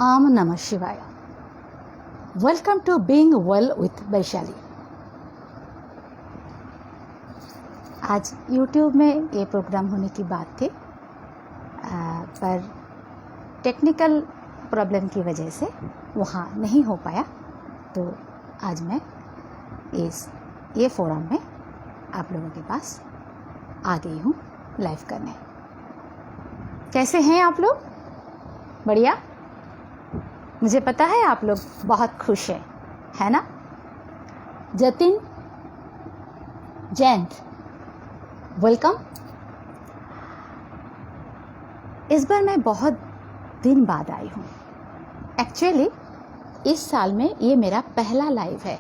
Om Namah Shivaya. Welcome to Being Well with Vaishali. आज YouTube में ये प्रोग्राम होने की बात थी, पर टेक्निकल प्रॉब्लम की वजह से वहाँ नहीं हो पाया। तो आज मैं ये फोरम में आप लोगों के पास आ गई हूँ लाइव करने। कैसे हैं आप लोग? बढ़िया। मुझे पता है आप लोग बहुत खुश हैं, है ना? जतिन, जयंत, वेलकम। इस बार मैं बहुत दिन बाद आई हूँ। एक्चुअली इस साल में ये मेरा पहला लाइव है।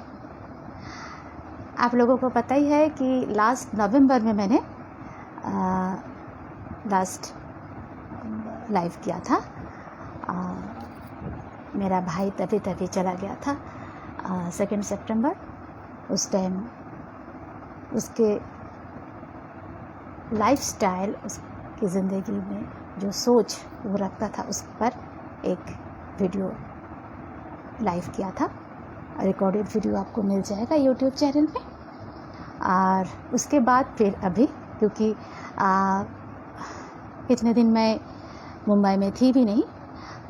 आप लोगों को पता ही है कि लास्ट नवंबर में मैंने लास्ट लाइव किया था। मेरा भाई तभी चला गया था 2 सितंबर। उस टाइम उसके लाइफस्टाइल, उसकी ज़िंदगी में जो सोच वो रखता था, उस पर एक वीडियो लाइव किया था। रिकॉर्डेड वीडियो आपको मिल जाएगा यूट्यूब चैनल पे। और उसके बाद फिर अभी, क्योंकि इतने दिन मैं मुंबई में थी भी नहीं,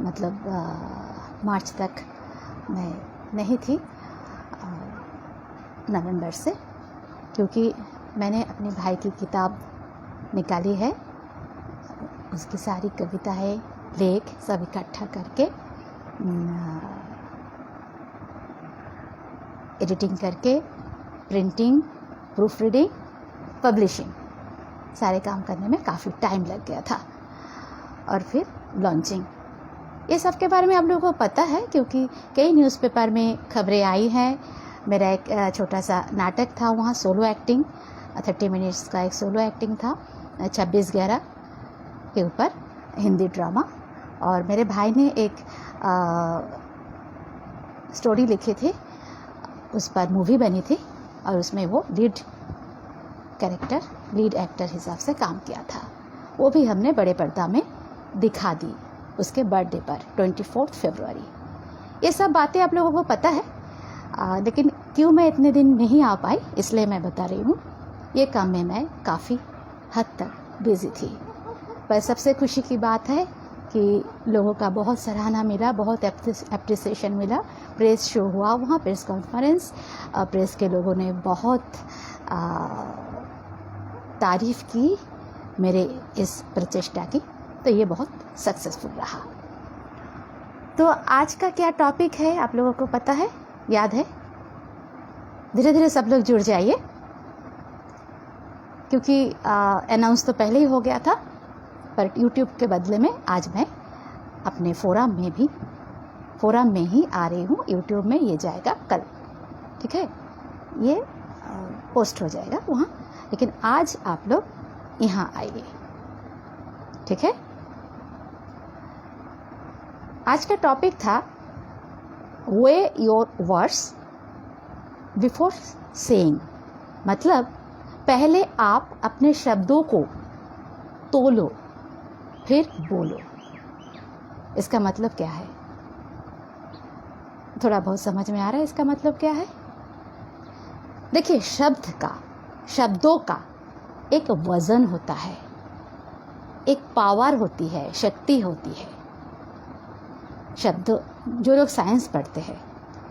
मतलब मार्च तक मैं नहीं थी, नवंबर से, क्योंकि मैंने अपने भाई की किताब निकाली है। उसकी सारी कविताएं, लेख सब इकट्ठा करके एडिटिंग करके, प्रिंटिंग, प्रूफ रीडिंग, पब्लिशिंग, सारे काम करने में काफ़ी टाइम लग गया था। और फिर लॉन्चिंग, ये सब के बारे में आप लोगों को पता है, क्योंकि कई न्यूज़पेपर में खबरें आई हैं। मेरा एक छोटा सा नाटक था, वहाँ सोलो एक्टिंग, 30 मिनट्स का एक सोलो एक्टिंग था 26/11 के ऊपर, हिंदी ड्रामा। और मेरे भाई ने एक स्टोरी लिखी थी, उस पर मूवी बनी थी, और उसमें वो लीड एक्टर हिसाब से काम किया था। वो भी हमने बड़े पर्दा में दिखा दी उसके बर्थडे पर 24 फरवरी। ये सब बातें आप लोगों को पता है, लेकिन क्यों मैं इतने दिन नहीं आ पाई, इसलिए मैं बता रही हूँ। ये काम में मैं काफ़ी हद तक बिज़ी थी। पर सबसे खुशी की बात है कि लोगों का बहुत सराहना मिला, बहुत एप्रिसिएशन मिला। प्रेस शो हुआ वहाँ, प्रेस कॉन्फ्रेंस, प्रेस के लोगों ने बहुत तारीफ़ की मेरे इस प्रचेष्टा की। तो ये बहुत सक्सेसफुल रहा। तो आज का क्या टॉपिक है आप लोगों को पता है, याद है? धीरे धीरे सब लोग जुड़ जाइए, क्योंकि अनाउंस तो पहले ही हो गया था, पर यूट्यूब के बदले में आज मैं अपने फोरम में ही आ रही हूँ। यूट्यूब में ये जाएगा कल, ठीक है? ये पोस्ट हो जाएगा वहाँ, लेकिन आज आप लोग यहाँ आइए, ठीक है? आज का टॉपिक था way your words before saying, मतलब पहले आप अपने शब्दों को तोलो फिर बोलो। इसका मतलब क्या है? थोड़ा बहुत समझ में आ रहा है इसका मतलब क्या है? देखिए, शब्दों का एक वजन होता है, एक पावर होती है, शक्ति होती है। शब्द, जो लोग साइंस पढ़ते हैं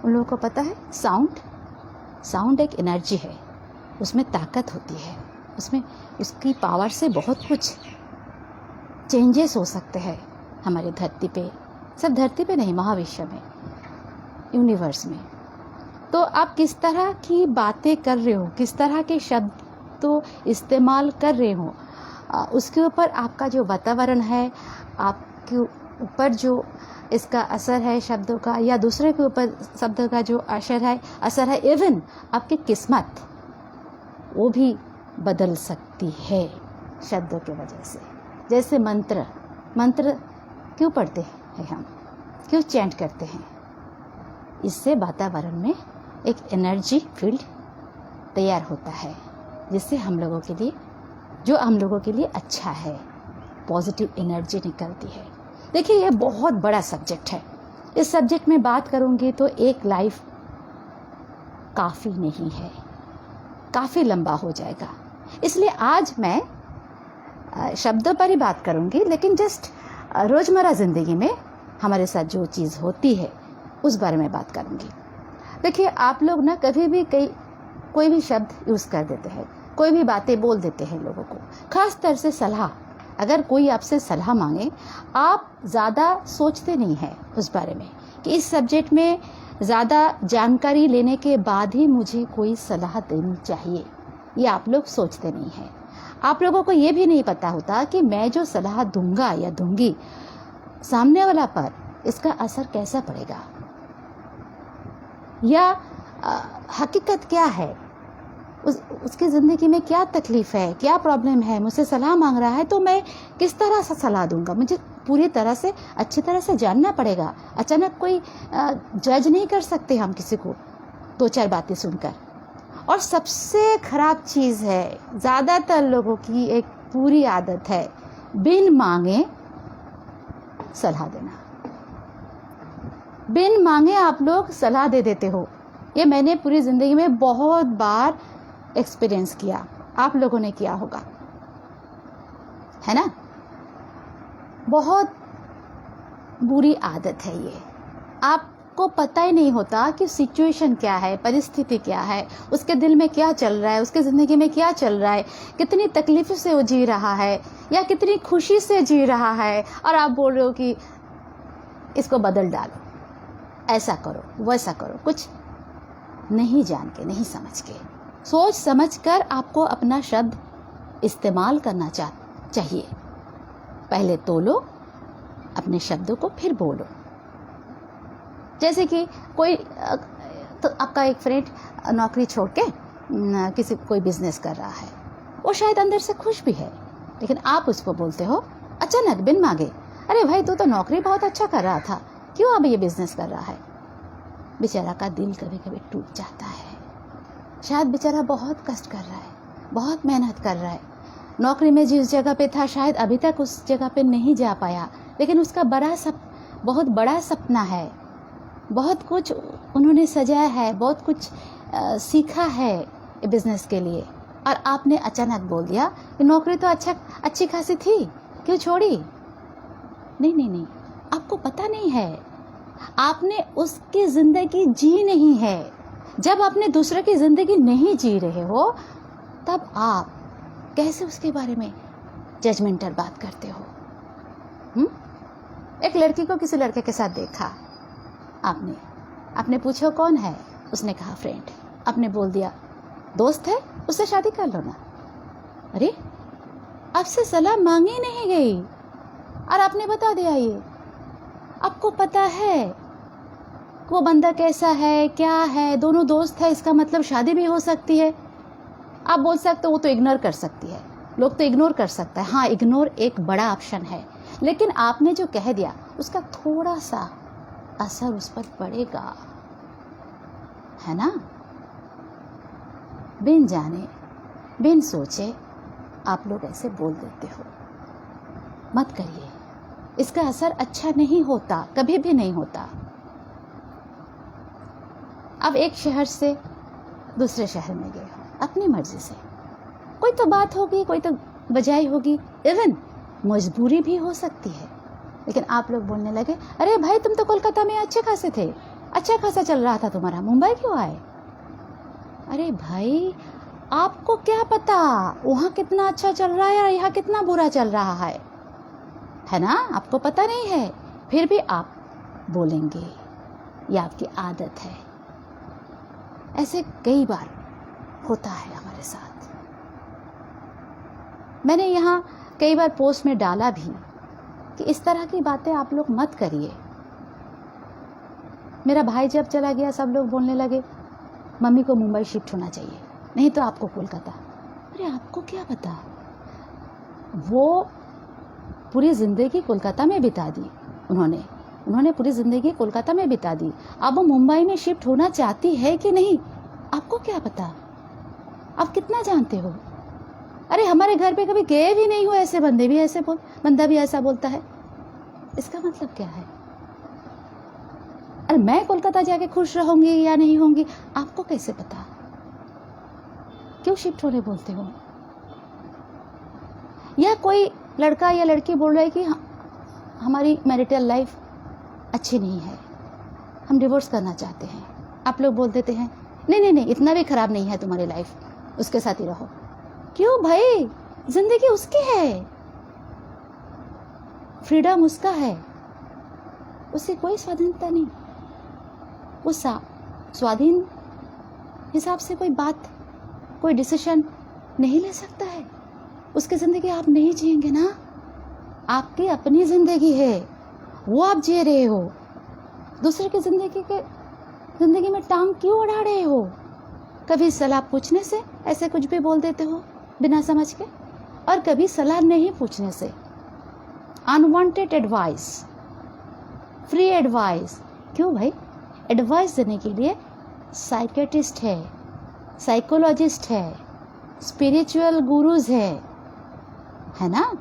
उन लोगों को पता है, साउंड एक एनर्जी है, उसमें ताकत होती है, उसमें उसकी पावर से बहुत कुछ चेंजेस हो सकते हैं हमारी धरती पे, सब धरती पे नहीं, महाविश्व में, यूनिवर्स में। तो आप किस तरह की बातें कर रहे हो, किस तरह के शब्द तो इस्तेमाल कर रहे हो, उसके ऊपर आपका जो वातावरण है, आपके ऊपर जो इसका असर है शब्दों का, या दूसरे के ऊपर शब्दों का जो असर है, इवन आपकी किस्मत वो भी बदल सकती है शब्दों की वजह से। जैसे मंत्र क्यों पढ़ते हैं हम, क्यों चैंट करते हैं? इससे वातावरण में एक एनर्जी फील्ड तैयार होता है, जिससे हम लोगों के लिए अच्छा है, पॉजिटिव एनर्जी निकलती है। देखिए, ये बहुत बड़ा सब्जेक्ट है, इस सब्जेक्ट में बात करूंगी तो एक लाइफ काफ़ी नहीं है, काफ़ी लंबा हो जाएगा। इसलिए आज मैं शब्दों पर ही बात करूंगी, लेकिन जस्ट रोज़मर्रा ज़िंदगी में हमारे साथ जो चीज़ होती है उस बारे में बात करूंगी। देखिए, आप लोग ना कभी भी कोई भी शब्द यूज़ कर देते हैं, कोई भी बातें बोल देते हैं लोगों को, खास तरह से सलाह। अगर कोई आपसे सलाह मांगे, आप ज़्यादा सोचते नहीं हैं उस बारे में कि इस सब्जेक्ट में ज़्यादा जानकारी लेने के बाद ही मुझे कोई सलाह देनी चाहिए, ये आप लोग सोचते नहीं हैं। आप लोगों को ये भी नहीं पता होता कि मैं जो सलाह दूंगा या दूंगी, सामने वाला पर इसका असर कैसा पड़ेगा, या हकीकत क्या है, उसकी ज़िंदगी में क्या तकलीफ़ है, क्या प्रॉब्लम है, मुझसे सलाह मांग रहा है, तो मैं किस तरह से सलाह दूंगा। मुझे पूरी तरह से अच्छी तरह से जानना पड़ेगा। अचानक कोई जज नहीं कर सकते हम किसी को 2-4 बातें सुनकर। और सबसे ख़राब चीज़ है, ज़्यादातर लोगों की एक पूरी आदत है, बिन मांगे सलाह देना। बिन मांगे आप लोग सलाह दे देते हो। ये मैंने पूरी ज़िंदगी में बहुत बार एक्सपीरियंस किया, आप लोगों ने किया होगा, है ना। बहुत बुरी आदत है ये। आपको पता ही नहीं होता कि सिचुएशन क्या है, परिस्थिति क्या है, उसके दिल में क्या चल रहा है, उसके ज़िंदगी में क्या चल रहा है, कितनी तकलीफ़ से वो जी रहा है या कितनी खुशी से जी रहा है, और आप बोल रहे हो कि इसको बदल डालो, ऐसा करो, वैसा करो। कुछ नहीं जान के, नहीं समझ के, सोच समझ कर आपको अपना शब्द इस्तेमाल करना चाहिए। पहले तोलो अपने शब्दों को, फिर बोलो। जैसे कि तो आपका एक फ्रेंड नौकरी छोड़ के कोई बिजनेस कर रहा है, वो शायद अंदर से खुश भी है, लेकिन आप उसको बोलते हो अचानक बिन मांगे, अरे भाई तू तो नौकरी बहुत अच्छा कर रहा था, क्यों अब ये बिजनेस कर रहा है। बेचारा का दिल कभी कभी टूट जाता है। शायद बेचारा बहुत कष्ट कर रहा है, बहुत मेहनत कर रहा है, नौकरी में जिस जगह पे था शायद अभी तक उस जगह पे नहीं जा पाया, लेकिन उसका बहुत बड़ा सपना है, बहुत कुछ उन्होंने सजाया है, बहुत कुछ सीखा है बिजनेस के लिए, और आपने अचानक बोल दिया कि नौकरी तो अच्छी खासी थी, क्यों छोड़ी। नहीं, आपको पता नहीं है, आपने उसकी ज़िंदगी जी नहीं है। जब आपने दूसरे की ज़िंदगी नहीं जी रहे हो, तब आप कैसे उसके बारे में जजमेंटल बात करते हो। एक लड़की को किसी लड़के के साथ देखा आपने पूछा कौन है, उसने कहा फ्रेंड। आपने बोल दिया दोस्त है, उससे शादी कर लो ना। अरे आपसे सलाह मांगी नहीं गई और आपने बता दिया ये। आपको पता है वो बंदा कैसा है, क्या है, दोनों दोस्त है, इसका मतलब शादी भी हो सकती है। आप बोल सकते हो वो तो इग्नोर कर सकती है, लोग तो इग्नोर कर सकता है। हाँ, इग्नोर एक बड़ा ऑप्शन है, लेकिन आपने जो कह दिया उसका थोड़ा सा असर उस पर पड़ेगा, है ना। बिन जाने बिन सोचे आप लोग ऐसे बोल देते हो, मत करिए। इसका असर अच्छा नहीं होता, कभी भी नहीं होता। अब एक शहर से दूसरे शहर में गए हो अपनी मर्जी से, कोई तो बात होगी, कोई तो वजह होगी, इवन मजबूरी भी हो सकती है, लेकिन आप लोग बोलने लगे अरे भाई तुम तो कोलकाता में अच्छे खासे थे, अच्छा खासा चल रहा था तुम्हारा, मुंबई क्यों आए। अरे भाई आपको क्या पता वहाँ कितना अच्छा चल रहा है और यहाँ कितना बुरा चल रहा है ना। आपको पता नहीं है, फिर भी आप बोलेंगे, ये आपकी आदत है। ऐसे कई बार होता है हमारे साथ। मैंने यहाँ कई बार पोस्ट में डाला भी कि इस तरह की बातें आप लोग मत करिए। मेरा भाई जब चला गया सब लोग बोलने लगे मम्मी को मुंबई शिफ्ट होना चाहिए, नहीं तो आपको कोलकाता। अरे आपको क्या पता, वो पूरी ज़िंदगी कोलकाता में बिता दी उन्होंने पूरी ज़िंदगी कोलकाता में बिता दी। अब वो मुंबई में शिफ्ट होना चाहती है कि नहीं, आपको क्या पता, आप कितना जानते हो। अरे हमारे घर पे कभी गए भी नहीं हो, ऐसे बंदा भी ऐसा बोलता है, इसका मतलब क्या है। अरे मैं कोलकाता जाके खुश रहूंगी या नहीं होंगी आपको कैसे पता? क्यों शिफ्ट होने बोलते हो? या कोई लड़का या लड़की बोल रहा है कि हमारी मैरिटल लाइफ अच्छी नहीं है, हम डिवोर्स करना चाहते हैं। आप लोग बोल देते हैं नहीं नहीं नहीं, इतना भी खराब नहीं है तुम्हारी लाइफ, उसके साथ ही रहो। क्यों भाई? जिंदगी उसकी है, फ्रीडम उसका है, उससे कोई स्वाधीनता नहीं। वो स्वाधीन हिसाब से कोई बात, कोई डिसीजन नहीं ले सकता है। उसकी जिंदगी आप नहीं जिएंगे ना, आपकी अपनी जिंदगी है, वो आप जी रहे हो। दूसरे की जिंदगी में टांग क्यों अड़ा रहे हो? कभी सलाह पूछने से ऐसे कुछ भी बोल देते हो बिना समझ के, और कभी सलाह नहीं पूछने से अनवांटेड एडवाइस, फ्री एडवाइस। क्यों भाई? एडवाइस देने के लिए साइकेट्रिस्ट है, साइकोलॉजिस्ट है, स्पिरिचुअल गुरुज है ना?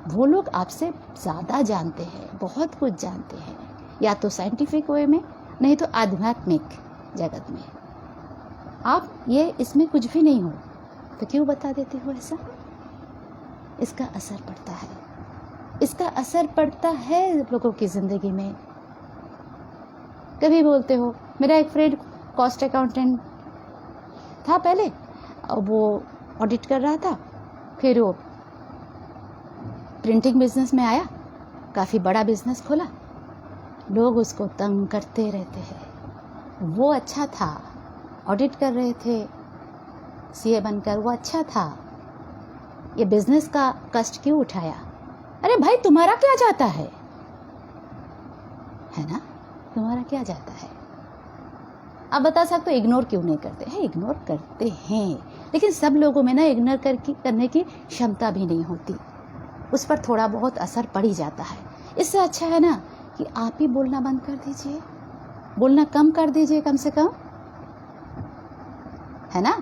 वो लोग आपसे ज़्यादा जानते हैं, बहुत कुछ जानते हैं, या तो साइंटिफिक वे में, नहीं तो आध्यात्मिक जगत में। आप ये इसमें कुछ भी नहीं हो तो क्यों बता देते हो ऐसा? इसका असर पड़ता है, इसका असर पड़ता है लोगों की ज़िंदगी में। कभी बोलते हो, मेरा एक फ्रेंड कॉस्ट अकाउंटेंट था पहले, वो ऑडिट कर रहा था, फिर वो प्रिंटिंग बिजनेस में आया, काफ़ी बड़ा बिजनेस खोला, लोग उसको तंग करते रहते हैं। वो अच्छा था, ऑडिट कर रहे थे सीए बनकर, वो अच्छा था, ये बिजनेस का कष्ट क्यों उठाया? अरे भाई तुम्हारा क्या जाता है ना? तुम्हारा क्या जाता है? आप बता सकते हो इग्नोर क्यों नहीं करते हैं? इग्नोर करते हैं, लेकिन सब लोगों में ना इग्नोर करने की क्षमता भी नहीं होती, उस पर थोड़ा बहुत असर पड़ ही जाता है। इससे अच्छा है ना कि आप ही बोलना बंद कर दीजिए, बोलना कम कर दीजिए कम से कम, है ना?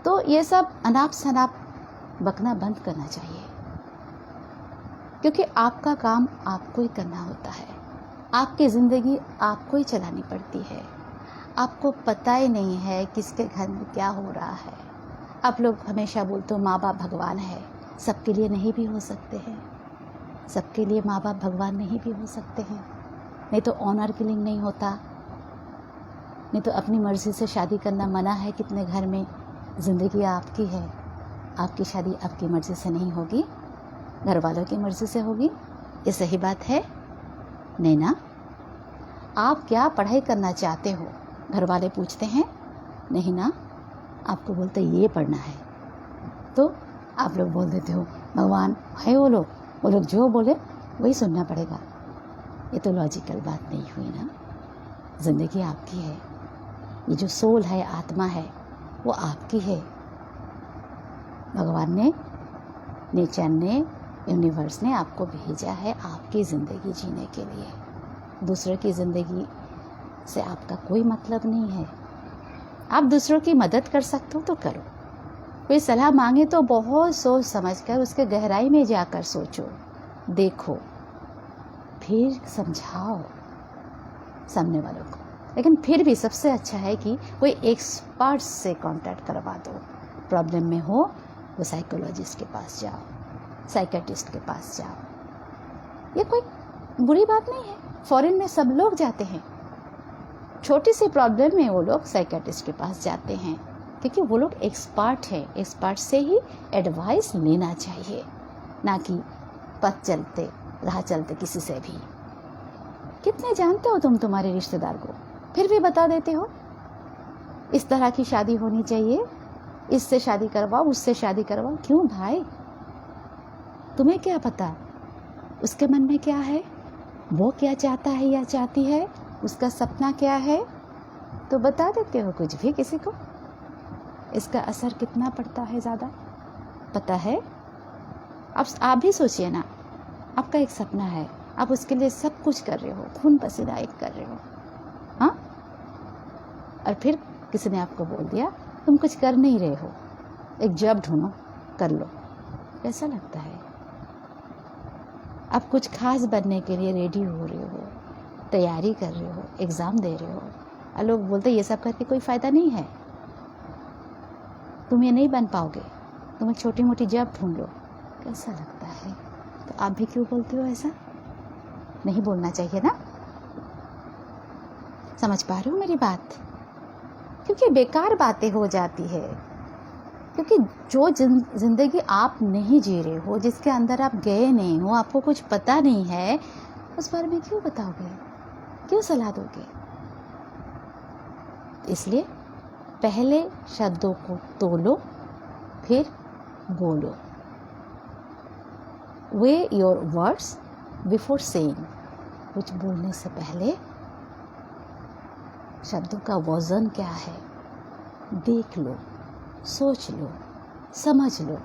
तो ये सब अनाप शनाप बकना बंद करना चाहिए, क्योंकि आपका काम आपको ही करना होता है, आपकी ज़िंदगी आपको ही चलानी पड़ती है। आपको पता ही नहीं है किसके घर में क्या हो रहा है। आप लोग हमेशा बोलते हो माँ बाप भगवान है, सबके लिए नहीं भी हो सकते हैं, सबके लिए माँ बाप भगवान नहीं भी हो सकते हैं। नहीं तो ऑनर किलिंग नहीं होता, नहीं तो अपनी मर्ज़ी से शादी करना मना है कितने घर में। ज़िंदगी आपकी है, आपकी शादी आपकी मर्ज़ी से नहीं होगी, घर वालों की मर्ज़ी से होगी। ये सही बात है नहीं ना? आप क्या पढ़ाई करना चाहते हो, घर वाले पूछते हैं नहीं ना, आपको बोलते ये पढ़ना है, तो आप लोग बोल देते हो भगवान है, वो लोग जो बोले वही सुनना पड़ेगा। ये तो लॉजिकल बात नहीं हुई ना। ज़िंदगी आपकी है, ये जो सोल है, आत्मा है, वो आपकी है। भगवान ने, नेचर ने, यूनिवर्स ने आपको भेजा है आपकी ज़िंदगी जीने के लिए। दूसरों की ज़िंदगी से आपका कोई मतलब नहीं है। आप दूसरों की मदद कर सकते हो तो करो, कोई सलाह मांगे तो बहुत सोच समझ कर उसके गहराई में जाकर सोचो, देखो, फिर समझाओ सामने वालों को। लेकिन फिर भी सबसे अच्छा है कि कोई एक्सपर्ट से कांटेक्ट करवा दो। प्रॉब्लम में हो वो साइकोलॉजिस्ट के पास जाओ, साइकेट्रिस्ट के पास जाओ। ये कोई बुरी बात नहीं है, फॉरेन में सब लोग जाते हैं, छोटी सी प्रॉब्लम में वो लोग साइकेट्रिस्ट के पास जाते हैं, क्योंकि वो लोग एक्सपर्ट हैं। एक्सपर्ट से ही एडवाइस लेना चाहिए, ना कि पथ चलते राह चलते किसी से भी। कितने जानते हो तुम तुम्हारे रिश्तेदार को, फिर भी बता देते हो इस तरह की शादी होनी चाहिए, इससे शादी करवाओ, उससे शादी करवाओ। क्यों भाई? तुम्हें क्या पता उसके मन में क्या है, वो क्या चाहता है या चाहती है, उसका सपना क्या है, तो बता देते हो कुछ भी किसी को। इसका असर कितना पड़ता है, ज़्यादा पता है? आप भी सोचिए ना, आपका एक सपना है, आप उसके लिए सब कुछ कर रहे हो, खून पसीना एक कर रहे हो, हाँ, और फिर किसी ने आपको बोल दिया तुम कुछ कर नहीं रहे हो, एक जॉब ढूंढो, कर लो। कैसा लगता है? आप कुछ खास बनने के लिए रेडी हो रहे हो, तैयारी कर रहे हो, एग्ज़ाम दे रहे हो, और लोग बोलते ये सब करके कोई फ़ायदा नहीं है, तुम ये नहीं बन पाओगे, तुम एक छोटी मोटी जॉब ढूंढ लो, कैसा लगता है? तो आप भी क्यों बोलते हो ऐसा? नहीं बोलना चाहिए ना। समझ पा रहे हो मेरी बात? क्योंकि बेकार बातें हो जाती है, क्योंकि जो जिंदगी आप नहीं जी रहे हो, जिसके अंदर आप गए नहीं हो, आपको कुछ पता नहीं है, उस बारे में क्यों बताओगे, क्यों सलाह दोगे? इसलिए पहले शब्दों को तोलो, फिर बोलो। Weigh your words before saying। कुछ बोलने से पहले शब्दों का वजन क्या है देख लो, सोच लो, समझ लो।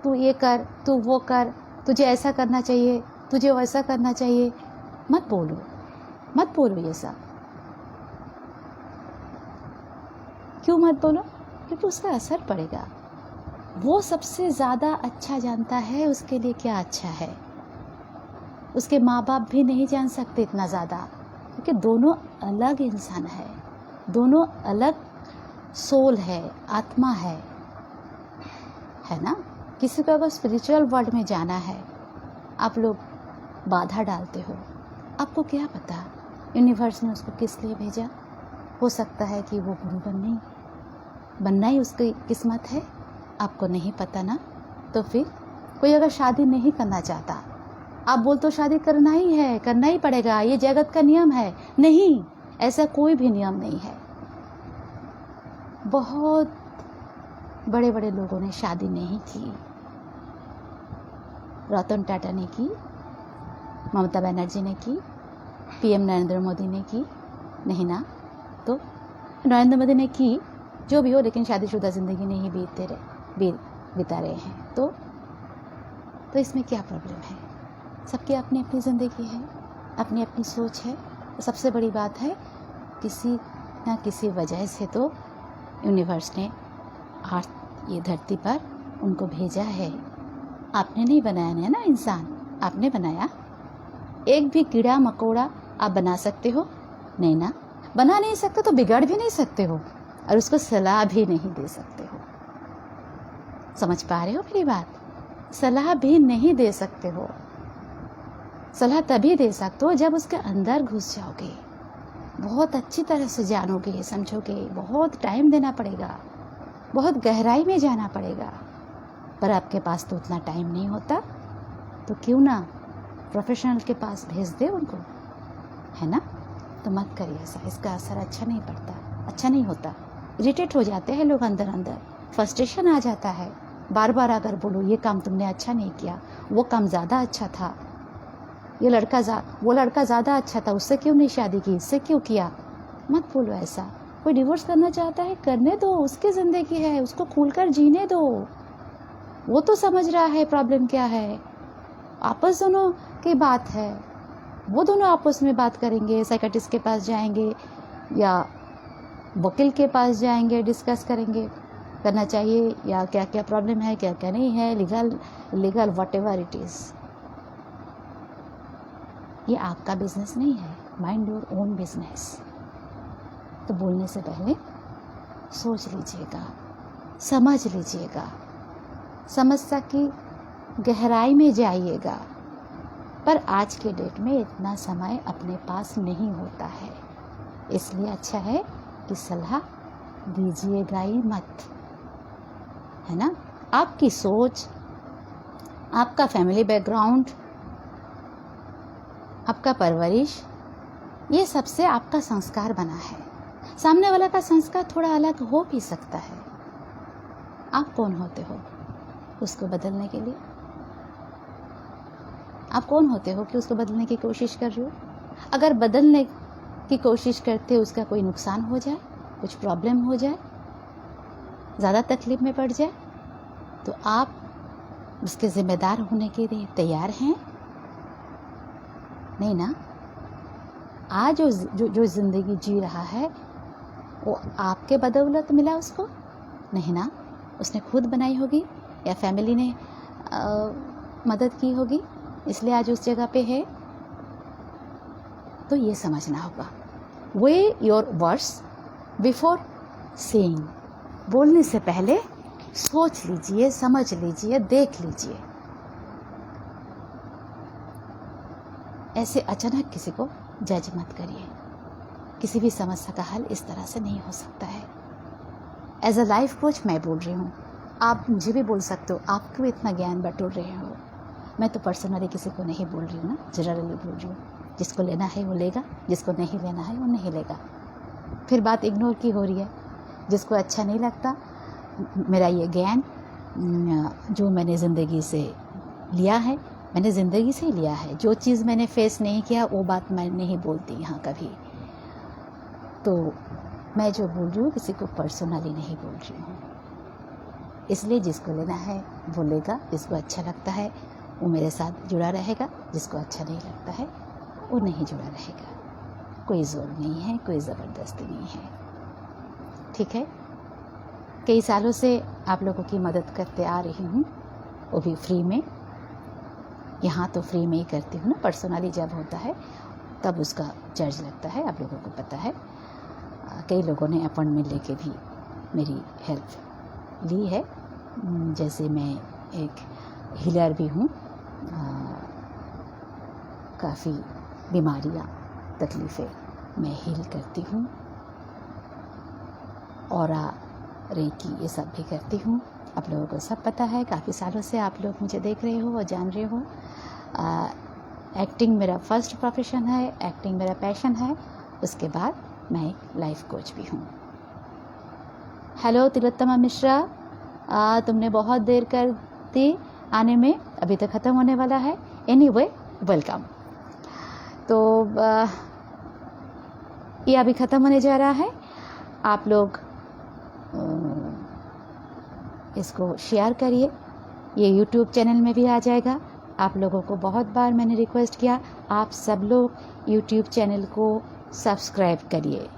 तू ये कर, तू वो कर, तुझे ऐसा करना चाहिए, तुझे वैसा करना चाहिए, मत बोलो, मत बोलो ये सब। क्यों मत बोलो? क्योंकि उसका असर पड़ेगा। वो सबसे ज़्यादा अच्छा जानता है उसके लिए क्या अच्छा है। उसके माँ बाप भी नहीं जान सकते इतना ज़्यादा, क्योंकि दोनों अलग इंसान है, दोनों अलग सोल है, आत्मा है ना। किसी को अगर स्पिरिचुअल वर्ल्ड में जाना है, आप लोग बाधा डालते हो। आपको क्या पता यूनिवर्स ने उसको किस लिए भेजा? हो सकता है कि वो गुरु बनना ही उसकी किस्मत है, आपको नहीं पता ना। तो फिर कोई अगर शादी नहीं करना चाहता, आप बोलते हो शादी करना ही है, करना ही पड़ेगा, ये जगत का नियम है। नहीं, ऐसा कोई भी नियम नहीं है। बहुत बड़े बड़े लोगों ने शादी नहीं की। रतन टाटा ने की, ममता बनर्जी ने की, पीएम नरेंद्र मोदी ने की, नहीं ना। तो नरेंद्र मोदी ने की, जो भी हो, लेकिन शादीशुदा ज़िंदगी नहीं बिता रहे हैं। तो इसमें क्या प्रॉब्लम है? सबकी अपनी अपनी ज़िंदगी है, अपनी अपनी सोच है। सबसे बड़ी बात है, किसी ना किसी वजह से तो यूनिवर्स ने आज ये धरती पर उनको भेजा है। आपने नहीं बनाया है ना इंसान, आपने बनाया। एक भी कीड़ा मकोड़ा आप बना सकते हो? नहीं ना। बना नहीं सकते तो बिगाड़ भी नहीं सकते हो, और उसको सलाह भी नहीं दे सकते हो। समझ पा रहे हो मेरी बात? सलाह भी नहीं दे सकते हो। सलाह तभी दे सकते हो जब उसके अंदर घुस जाओगे, बहुत अच्छी तरह से जानोगे, समझोगे। बहुत टाइम देना पड़ेगा, बहुत गहराई में जाना पड़ेगा। पर आपके पास तो उतना टाइम नहीं होता, तो क्यों ना प्रोफेशनल के पास भेज दे उनको, है ना। तो मत करिए ऐसा, इसका असर अच्छा नहीं पड़ता, अच्छा नहीं होता। इरिटेट हो जाते हैं लोग अंदर अंदर, फ्रस्ट्रेशन आ जाता है। बार बार अगर बोलो ये काम तुमने अच्छा नहीं किया, वो काम ज़्यादा अच्छा था, वो लड़का ज़्यादा अच्छा था, उससे क्यों नहीं शादी की, इससे क्यों किया, मत बोलो ऐसा। कोई डिवोर्स करना चाहता है, करने दो, उसकी ज़िंदगी है, उसको खुलकर जीने दो। वो तो समझ रहा है प्रॉब्लम क्या है। आपस दोनों की बात है, वो दोनों आपस में बात करेंगे, साइकियाट्रिस्ट के पास जाएंगे या वकील के पास जाएंगे, डिस्कस करेंगे करना चाहिए या क्या क्या प्रॉब्लम है, क्या क्या नहीं है, legal what ever it is. ये आपका बिजनेस नहीं है, माइंड योर ओन बिजनेस। तो बोलने से पहले सोच लीजिएगा, समझ लीजिएगा, समस्या की गहराई में जाइएगा। पर आज के डेट में इतना समय अपने पास नहीं होता है, इसलिए अच्छा है कि सलाह दीजिएगा ही मत, है ना। आपकी सोच, आपका फैमिली बैकग्राउंड, आपका परवरिश, ये सबसे आपका संस्कार बना है। सामने वाला का संस्कार थोड़ा अलग हो भी सकता है। आप कौन होते हो उसको बदलने के लिए? आप कौन होते हो कि उसको बदलने की कोशिश कर रहे हो? अगर बदलने की कोशिश करते उसका कोई नुकसान हो जाए, कुछ प्रॉब्लम हो जाए, ज़्यादा तकलीफ में पड़ जाए, तो आप उसके जिम्मेदार होने के लिए तैयार हैं? नहीं ना। आज जो ज़िंदगी जी रहा है वो आपके बदौलत मिला उसको? नहीं ना। उसने खुद बनाई होगी या फैमिली ने मदद की होगी, इसलिए आज उस जगह पे है। तो ये समझना होगा। Way your words before saying, बोलने से पहले सोच लीजिए, समझ लीजिए, देख लीजिए। ऐसे अचानक किसी को जज मत करिए। किसी भी समस्या का हल इस तरह से नहीं हो सकता है। एज अ लाइफ कोच मैं बोल रही हूँ, आप मुझे भी बोल सकते हो, आप क्यों इतना ज्ञान बटोर रहे हो। मैं तो पर्सनली किसी को नहीं बोल रही हूँ ना, जनरली बोल रही हूँ। जिसको लेना है वो लेगा, जिसको नहीं लेना है वो नहीं लेगा। फिर बात इग्नोर की हो रही है। जिसको अच्छा नहीं लगता मेरा ये ज्ञान जो मैंने ज़िंदगी से लिया है, मैंने ज़िंदगी से ही लिया है। जो चीज़ मैंने फेस नहीं किया वो बात मैं नहीं बोलती यहाँ कभी। तो मैं जो बोल रही हूँ किसी को पर्सनली नहीं बोल रही हूँ। इसलिए जिसको लेना है वो लेगा, जिसको अच्छा लगता है वो मेरे साथ जुड़ा रहेगा, जिसको अच्छा नहीं लगता है वो नहीं जुड़ा रहेगा। कोई जोर नहीं है, कोई ज़बरदस्ती नहीं है, ठीक है। कई सालों से आप लोगों की मदद करते आ रही हूँ, वो भी फ्री में। यहाँ तो फ्री में ही करती हूँ ना, पर्सनली जब होता है तब उसका चार्ज लगता है, आप लोगों को पता है। कई लोगों ने अपॉइंटमेंट लेके भी मेरी हेल्प ली है। जैसे मैं एक हीलर भी हूँ, काफ़ी बीमारियाँ, तकलीफ़ें मैं हील करती हूँ। ऑरा, रेकी, ये सब भी करती हूँ। आप लोगों को सब पता है, काफ़ी सालों से आप लोग मुझे देख रहे हो और जान रहे हो। एक्टिंग मेरा फर्स्ट प्रोफेशन है, एक्टिंग मेरा पैशन है। उसके बाद मैं एक लाइफ कोच भी हूँ। हेलो तिलोत्तमा मिश्रा, तुमने बहुत देर कर दी आने में, अभी तक ख़त्म होने वाला है। Anyway, welcome. तो ये अभी ख़त्म होने जा रहा है। आप लोग इसको शेयर करिए, ये यूट्यूब चैनल में भी आ जाएगा। आप लोगों को बहुत बार मैंने रिक्वेस्ट किया, आप सब लोग यूट्यूब चैनल को सब्सक्राइब करिए।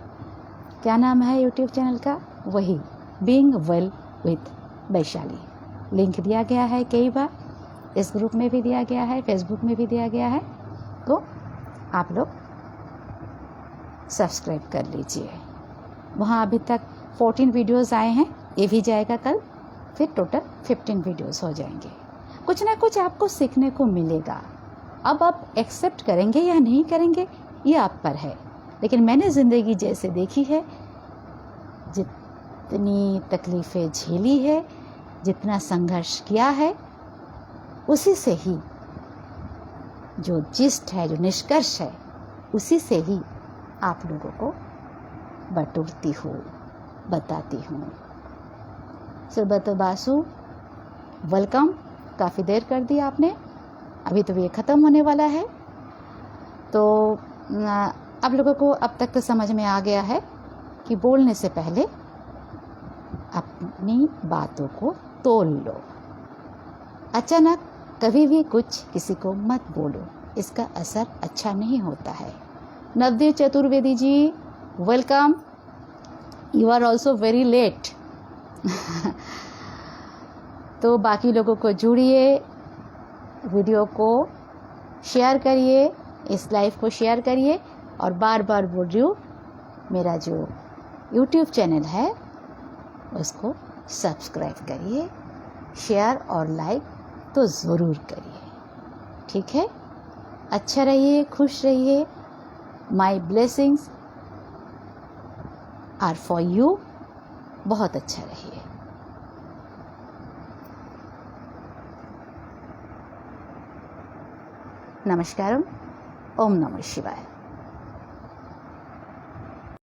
क्या नाम है यूट्यूब चैनल का? वही being well with Vaishali. Link दिया गया है कई बार, इस ग्रुप में भी दिया गया है, फेसबुक में भी दिया गया है। तो आप लोग सब्सक्राइब कर लीजिए। वहाँ अभी तक 14 वीडियोस आए हैं, ये भी जाएगा कल, फिर टोटल 15 वीडियोस हो जाएंगे। कुछ ना कुछ आपको सीखने को मिलेगा। अब आप एक्सेप्ट करेंगे या नहीं करेंगे ये आप पर है, लेकिन मैंने ज़िंदगी जैसे देखी है, जितनी तकलीफ़ें झेली है, जितना संघर्ष किया है, उसी से ही जो जिस्ट है, जो निष्कर्ष है, उसी से ही आप लोगों को बटोरती हूँ, बताती हूँ। सुब्रत बासु, वेलकम। काफ़ी देर कर दी आपने, अभी तो ये ख़त्म होने वाला है। तो आप लोगों को अब तक तो समझ में आ गया है कि बोलने से पहले अपनी बातों को तोल लो। अचानक कभी भी कुछ किसी को मत बोलो, इसका असर अच्छा नहीं होता है। Navdeep Chaturvedi ji, welcome. You are also very late. तो बाकी लोगों को जुड़िए, वीडियो को शेयर करिए, इस लाइव को शेयर करिए, और बार बार बोल रही हूँ, मेरा जो यूट्यूब चैनल है उसको सब्सक्राइब करिए, शेयर और लाइक तो ज़रूर करिए, ठीक है। अच्छा रहिए, खुश रहिए। My blessings are for you. बहुत अच्छा रहिए। नमस्कारम। ओम नमः शिवाय।